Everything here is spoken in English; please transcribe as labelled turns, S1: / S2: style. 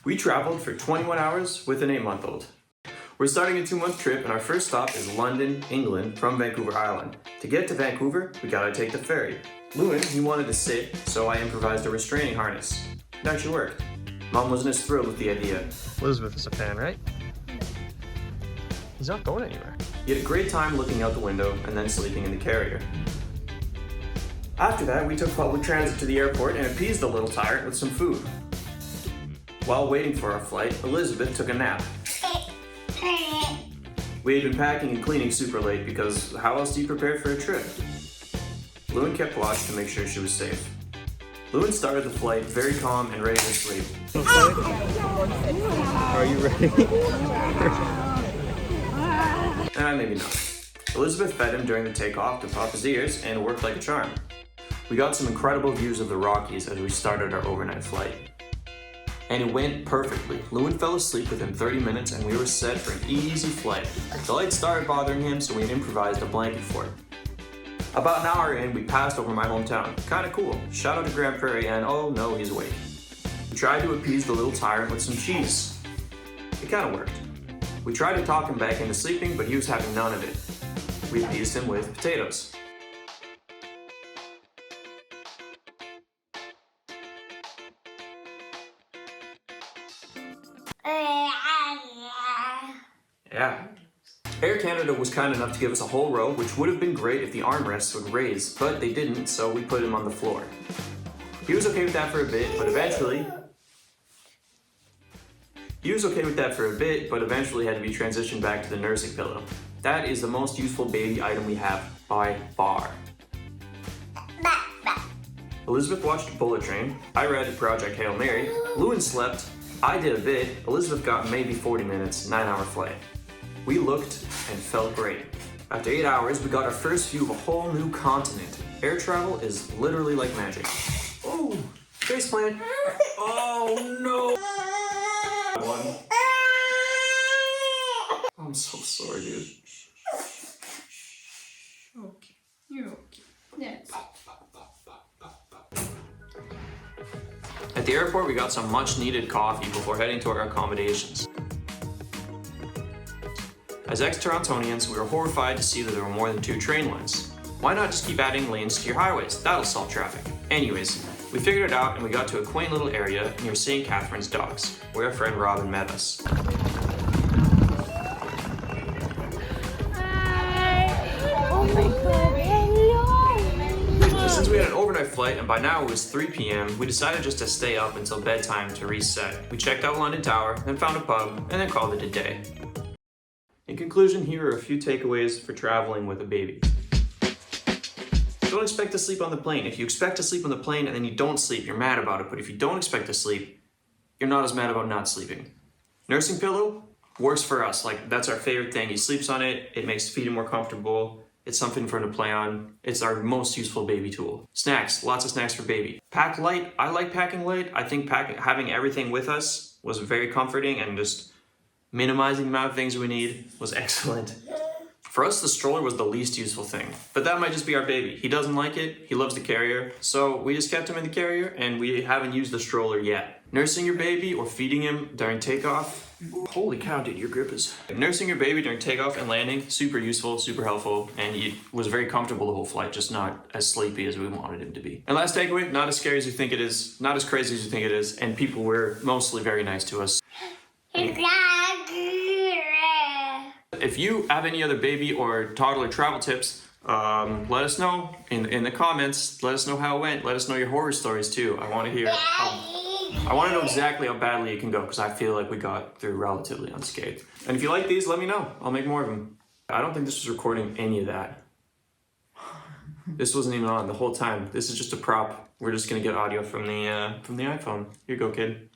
S1: We traveled for 21 hours with an 8-month-old. We're starting a 2-month trip and our first stop is London, England from Vancouver Island. To get to Vancouver, we gotta take the ferry. Lewin, he wanted to sit, so I improvised a restraining harness. It actually worked. Mom wasn't as thrilled with the idea.
S2: Elizabeth is a fan, right? He's not going anywhere.
S1: He had a great time looking out the window and then sleeping in the carrier. After that, we took public transit to the airport and appeased the little tyrant with some food. While waiting for our flight, Elizabeth took a nap. We had been packing and cleaning super late because how else do you prepare for a trip? Lewin kept watch to make sure she was safe. Lewin started the flight very calm and ready to sleep.
S2: Are you ready?
S1: Maybe not. Elizabeth fed him during the takeoff to pop his ears and it worked like a charm. We got some incredible views of the Rockies as we started our overnight flight. And it went perfectly. Lewin fell asleep within 30 minutes and we were set for an easy flight. The light started bothering him, so we improvised a blanket for it. About an hour in, we passed over my hometown. Kinda cool. Shout out to Grand Prairie and oh no, he's awake. We tried to appease the little tyrant with some cheese. It kinda worked. We tried to talk him back into sleeping, but he was having none of it. We appeased him with potatoes. Yeah. Air Canada was kind enough to give us a whole row, which would have been great if the armrests would raise, but they didn't, so we put him on the floor. He was okay with that for a bit, but eventually had to be transitioned back to the nursing pillow. That is the most useful baby item we have by far. Elizabeth watched Bullet Train, I read Project Hail Mary, Lewin slept, I did a bit, Elizabeth got maybe 40 minutes, 9-hour flight. We looked and felt great. After 8 hours, we got our first view of a whole new continent. Air travel is literally like magic. Oh, faceplant. Oh no. One. I'm so sorry, dude.
S3: Okay, you're okay. Yes.
S1: At the airport, we got some much needed coffee before heading to our accommodations. As ex-Torontonians, we were horrified to see that there were more than 2 train lines. Why not just keep adding lanes to your highways? That'll solve traffic. Anyways, we figured it out and we got to a quaint little area near St. Catherine's Docks, where our friend Robin met us. Since we had an overnight flight and by now it was 3 p.m., we decided just to stay up until bedtime to reset. We checked out London Tower, then found a pub, and then called it a day. In conclusion, here are a few takeaways for traveling with a baby. Don't expect to sleep on the plane. If you expect to sleep on the plane and then you don't sleep, you're mad about it. But if you don't expect to sleep, you're not as mad about not sleeping. Nursing pillow works for us. Like, that's our favorite thing. He sleeps on it. It makes feeding more comfortable. It's something for him to play on. It's our most useful baby tool. Snacks, lots of snacks for baby. Pack light, I like packing light. I think having everything with us was very comforting, and just minimizing the amount of things we need was excellent. For us, the stroller was the least useful thing, but that might just be our baby. He doesn't like it, he loves the carrier, so we just kept him in the carrier and we haven't used the stroller yet. Nursing your baby or feeding him during takeoff, holy cow dude, your grip is... Nursing your baby during takeoff and landing, super useful, super helpful, and he was very comfortable the whole flight, just not as sleepy as we wanted him to be. And last takeaway, not as scary as you think it is, not as crazy as you think it is, and people were mostly very nice to us. If you have any other baby or toddler travel tips, let us know in the comments. Let us know how it went. Let us know your horror stories too. I want to hear I want to know exactly how badly it can go, because I feel like we got through relatively unscathed. And if you like these, let me know. I'll make more of them. I don't think this was recording any of that. This wasn't even on the whole time. This is just a prop. We're just gonna get audio from the iPhone. Here you go, kid.